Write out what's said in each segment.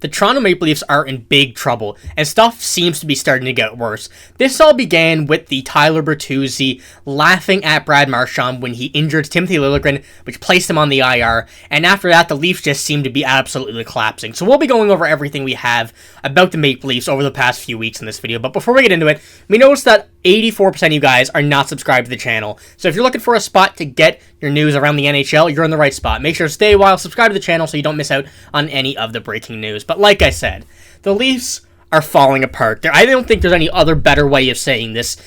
the Toronto Maple Leafs are in big trouble, and stuff seems to be starting to get worse. This all began with the Tyler Bertuzzi laughing at Brad Marchand when he injured Timothy Liljegren, which placed him on the IR, and after that, the Leafs just seem to be absolutely collapsing. So we'll be going over everything we have about the Maple Leafs over the past few weeks in this video, but before we get into it, we noticed that 84% of you guys are not subscribed to the channel. So if you're looking for a spot to get your news around the NHL, you're in the right spot. Make sure to stay a while, subscribe to the channel so you don't miss out on any of the breaking news. But like I said, the Leafs are falling apart. I don't think there's any other better way of saying this.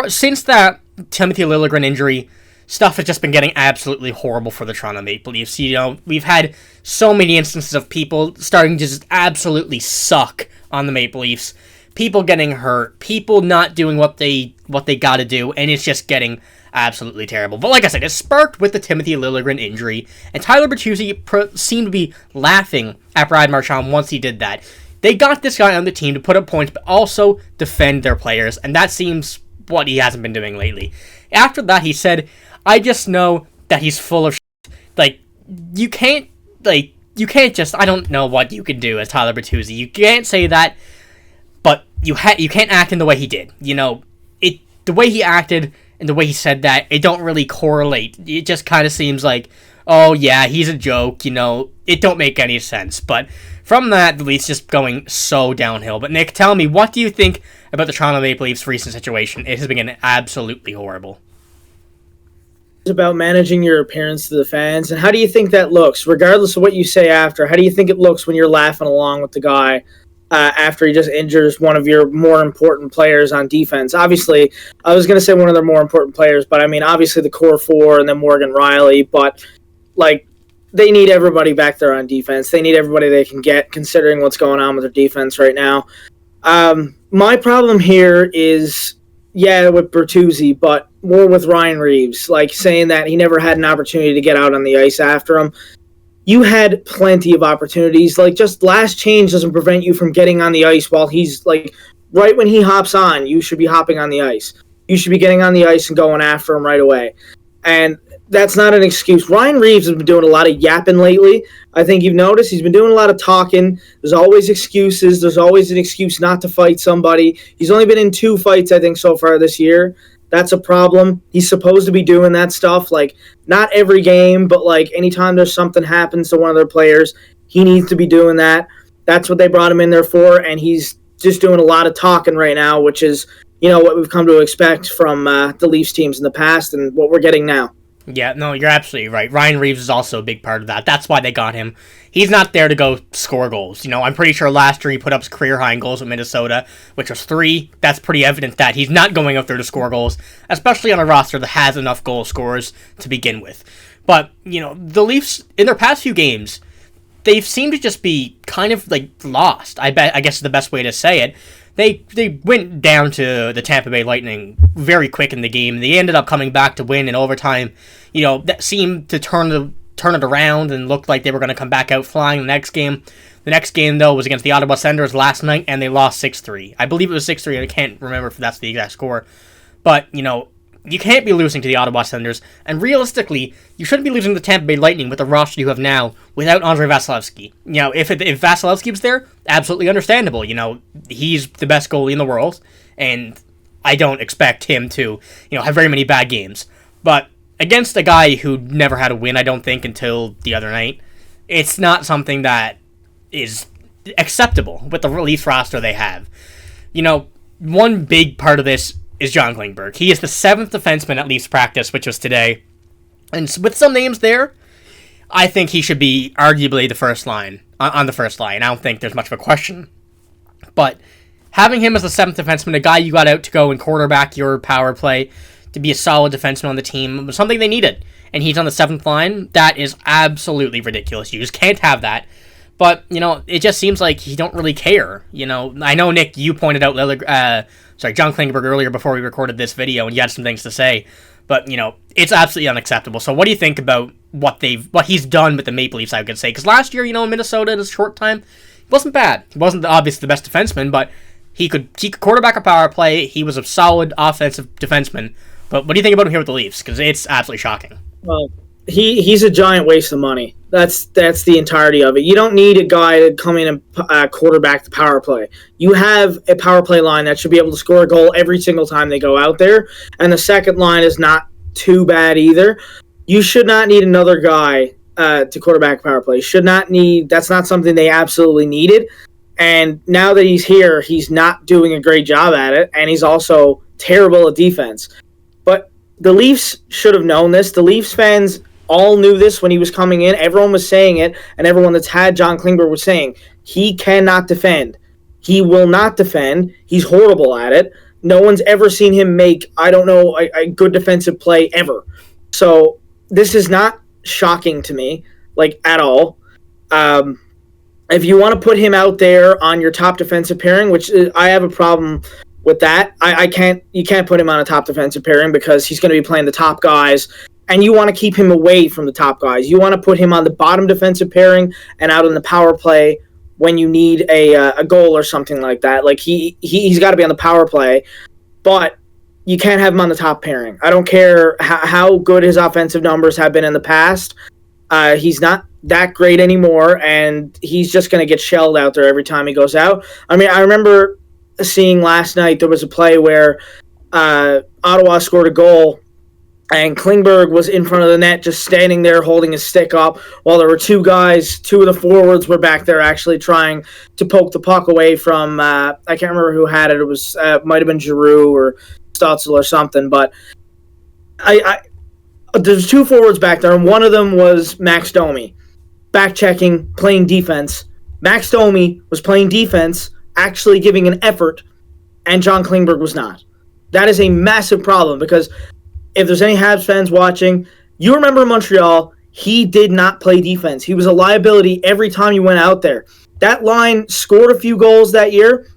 Since that Timothy Liljegren injury, stuff has just been getting absolutely horrible for the Toronto Maple Leafs. You know, we've had so many instances of people starting to just absolutely suck on the Maple Leafs. People getting hurt, people not doing what they got to do, and it's just getting absolutely terrible. But like I said, it sparked with the Timothy Liljegren injury, and Tyler Bertuzzi seemed to be laughing at Brad Marchand once he did that. They got this guy on the team to put up points, but also defend their players, and that seems what he hasn't been doing lately. After that, he said, "I just know that he's full of shit." Like, you can't just, I don't know what you can do as Tyler Bertuzzi. You can't say that, but you can't act in the way he did. You know, the way he acted and the way he said that, it don't really correlate. It just kind of seems like, oh yeah, he's a joke, you know, it don't make any sense. But from that, the Leafs just going so downhill. But Nick, tell me, what do you think about the Toronto Maple Leafs' recent situation? It has been absolutely horrible. It's about managing your appearance to the fans, and how do you think that looks? Regardless of what you say after, how do you think it looks when you're laughing along with the guy after he just injures one of your more important players on defense? Obviously, I was going to say one of their more important players, but I mean, obviously the core four and then Morgan Rielly, but like, they need everybody back there on defense. They need everybody they can get, considering what's going on with their defense right now. My problem here is, yeah, with Bertuzzi, but more with Ryan Reeves, like saying that he never had an opportunity to get out on the ice after him. You had plenty of opportunities. Like, just last change doesn't prevent you from getting on the ice while he's, like, right when he hops on, you should be hopping on the ice. You should be getting on the ice and going after him right away. And that's not an excuse. Ryan Reeves has been doing a lot of yapping lately. I think you've noticed he's been doing a lot of talking. There's always excuses. There's always an excuse not to fight somebody. He's only been in 2 fights, I think, so far this year. That's a problem. He's supposed to be doing that stuff, like, not every game, but, like, anytime there's something happens to one of their players, he needs to be doing that. That's what they brought him in there for, and he's just doing a lot of talking right now, which is, you know, what we've come to expect from the Leafs teams in the past and what we're getting now. Yeah, no, you're absolutely right. Ryan Reeves is also a big part of that. That's why they got him. He's not there to go score goals. You know, I'm pretty sure last year he put up his career-high in goals with Minnesota, which was 3. That's pretty evident that he's not going out there to score goals, especially on a roster that has enough goal scorers to begin with. But, you know, the Leafs, in their past few games, they've seemed to just be kind of, like, lost. I guess is the best way to say it. They went down to the Tampa Bay Lightning very quick in the game. They ended up coming back to win in overtime. You know, that seemed to turn it around and looked like they were going to come back out flying the next game. The next game, though, was against the Ottawa Senators last night, and they lost 6-3. I believe it was 6-3, and I can't remember if that's the exact score. But, you know, you can't be losing to the Ottawa Senators, and realistically, you shouldn't be losing to the Tampa Bay Lightning with the roster you have now without Andrei Vasilevskiy. You know, if Vasilevskiy was there, absolutely understandable. You know, he's the best goalie in the world, and I don't expect him to, you know, have very many bad games. But against a guy who never had a win, I don't think, until the other night, it's not something that is acceptable with the Leafs roster they have. You know, one big part of this is John Klingberg. He is the 7th defenseman at Leafs practice, which was today. And with some names there, I think he should be arguably the first line, on the first line. I don't think there's much of a question. But having him as the 7th defenseman, a guy you got out to go and quarterback your power play, to be a solid defenseman on the team, was something they needed. And he's on the 7th line. That is absolutely ridiculous. You just can't have that. But, you know, it just seems like he don't really care. You know, I know, Nick, you pointed out John Klingberg earlier before we recorded this video, and you had some things to say. But, you know, it's absolutely unacceptable. So what do you think about what he's done with the Maple Leafs, I could say? Because last year, you know, in Minnesota in a short time, he wasn't bad. He wasn't obviously the best defenseman, but he could quarterback a power play. He was a solid offensive defenseman. But what do you think about him here with the Leafs? Because it's absolutely shocking. Well, he's a giant waste of money. That's the entirety of it. You don't need a guy to come in and quarterback the power play. You have a power play line that should be able to score a goal every single time they go out there, and the second line is not too bad either. You should not need another guy to quarterback power play. Should not need. That's not something they absolutely needed. And now that he's here, he's not doing a great job at it, and he's also terrible at defense. But the Leafs should have known this. The Leafs fans all knew this when he was coming in. Everyone was saying it, and everyone that's had John Klingberg was saying, he cannot defend. He will not defend. He's horrible at it. No one's ever seen him make, I don't know, a good defensive play ever. So this is not shocking to me, like, at all. If you want to put him out there on your top defensive pairing, which I have a problem with that, you can't put him on a top defensive pairing because he's going to be playing the top guys, and you want to keep him away from the top guys. You want to put him on the bottom defensive pairing and out in the power play when you need a goal or something like that. Like he's got to be on the power play, but you can't have him on the top pairing. I don't care how good his offensive numbers have been in the past. He's not that great anymore, and he's just going to get shelled out there every time he goes out. I mean, I remember seeing last night there was a play where Ottawa scored a goal, and Klingberg was in front of the net just standing there holding his stick up while there were two of the forwards were back there actually trying to poke the puck away from, I can't remember who had it. It was might have been Giroux or Stutzel or something, but there's two forwards back there, and one of them was Max Domi, back-checking, playing defense. Max Domi was playing defense, actually giving an effort, and John Klingberg was not. That is a massive problem, because if there's any Habs fans watching, you remember Montreal, he did not play defense. He was a liability every time he went out there. That line scored a few goals that year.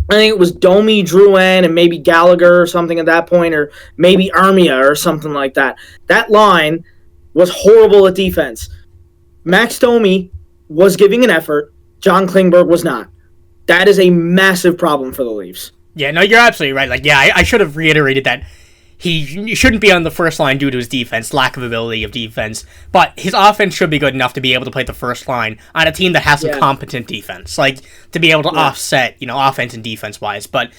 I think it was Domi, Drouin, and maybe Gallagher or something at that point, or maybe Armia or something like that. That line was horrible at defense. Max Domi was giving an effort. John Klingberg was not. That is a massive problem for the Leafs. Yeah, no, you're absolutely right. Like, yeah, I should have reiterated that he shouldn't be on the first line due to his defense, lack of ability of defense, but his offense should be good enough to be able to play the first line on a team that has some competent defense, like to be able to offset, offense and defense wise. But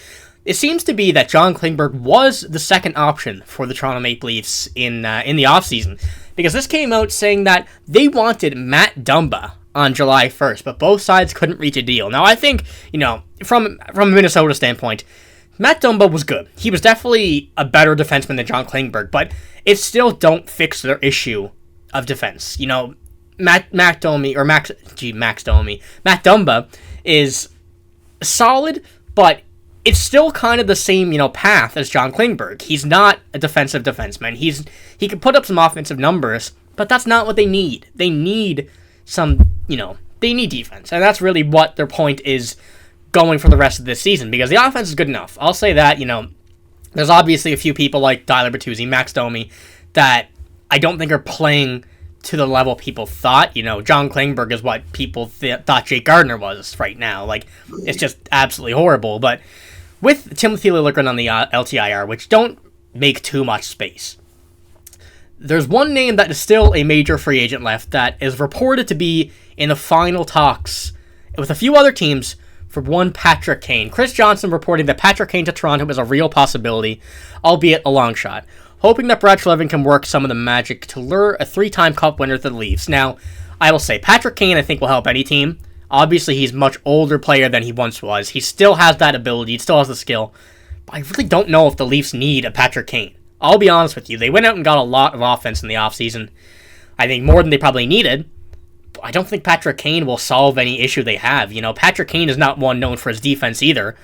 it seems to be that John Klingberg was the second option for the Toronto Maple Leafs in the offseason, because this came out saying that they wanted Matt Dumba on July 1st, but both sides couldn't reach a deal. Now, I think, from a Minnesota standpoint, Matt Dumba was good. He was definitely a better defenseman than John Klingberg, but it still don't fix their issue of defense. Max Dumba is solid, but it's still kind of the same, path as John Klingberg. He's not a defensive defenseman. He can put up some offensive numbers, but that's not what they need. They need they need defense, and that's really what their point is going for the rest of this season, because the offense is good enough. I'll say that, there's obviously a few people like Tyler Bertuzzi, Max Domi, that I don't think are playing to the level people thought. John Klingberg is what people thought Jake Gardiner was right now. Like, it's just absolutely horrible. But with Timothy Liljegren on the LTIR, which don't make too much space, there's one name that is still a major free agent left that is reported to be in the final talks with a few other teams for one Patrick Kane. Chris Johnson reporting that Patrick Kane to Toronto is a real possibility, albeit a long shot, hoping that Brad Treliving can work some of the magic to lure a 3-time Cup winner to the Leafs. Now, I will say, Patrick Kane I think will help any team. Obviously, he's a much older player than he once was. He still has that ability, he still has the skill, but I really don't know if the Leafs need a Patrick Kane. I'll be honest with you, they went out and got a lot of offense in the offseason. I think more than they probably needed. I don't think Patrick Kane will solve any issue they have. Patrick Kane is not one known for his defense either.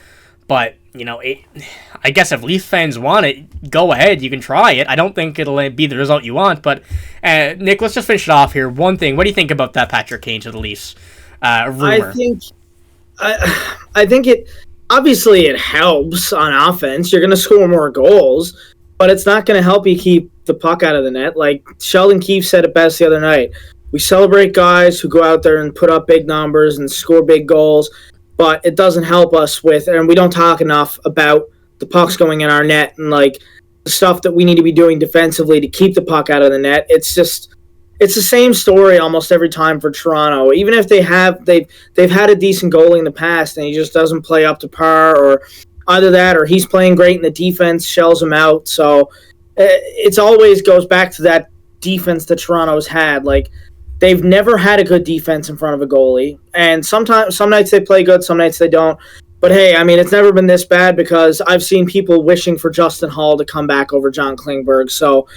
But, I guess if Leaf fans want it, go ahead. You can try it. I don't think it'll be the result you want. But, Nick, let's just finish it off here. One thing. What do you think about that Patrick Kane to the Leafs rumor? I think it... Obviously, it helps on offense. You're going to score more goals. But it's not going to help you keep the puck out of the net. Like Sheldon Keefe said it best the other night. We celebrate guys who go out there and put up big numbers and score big goals, but it doesn't help us and we don't talk enough about the pucks going in our net and like the stuff that we need to be doing defensively to keep the puck out of the net. It's just, it's the same story almost every time for Toronto. Even if they've had a decent goalie in the past and he just doesn't play up to par, or either that or he's playing great and the defense shells him out. So it's always goes back to that defense that Toronto's had. Like, they've never had a good defense in front of a goalie, and sometimes some nights they play good, some nights they don't. But hey, I mean, it's never been this bad because I've seen people wishing for Justin Hall to come back over John Klingberg. So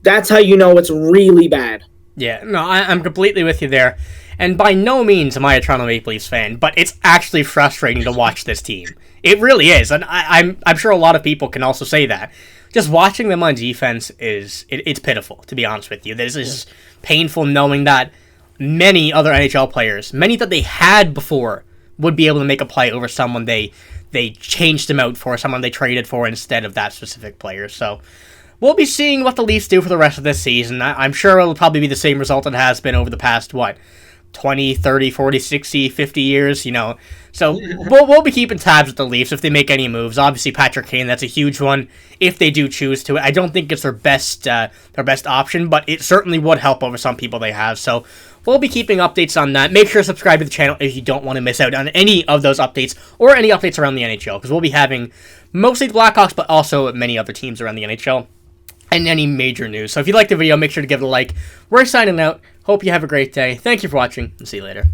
that's how you know it's really bad. Yeah, no, I'm completely with you there. And by no means am I a Toronto Maple Leafs fan, but it's actually frustrating to watch this team. It really is, and I'm sure a lot of people can also say that. Just watching them on defense it's pitiful, to be honest with you. This is painful knowing that many other NHL players, many that they had before, would be able to make a play over someone they changed them out for, someone they traded for instead of that specific player. So we'll be seeing what the Leafs do for the rest of this season. I'm sure it'll probably be the same result it has been over the past, 20, 30, 40, 60, 50 years, So we'll be keeping tabs with the Leafs if they make any moves. Obviously, Patrick Kane, that's a huge one if they do choose to. I don't think it's their best option, but it certainly would help over some people they have. So we'll be keeping updates on that. Make sure to subscribe to the channel if you don't want to miss out on any of those updates or any updates around the NHL, because we'll be having mostly the Blackhawks, but also many other teams around the NHL and any major news. So if you liked the video, make sure to give it a like. We're signing out. Hope you have a great day. Thank you for watching, and see you later.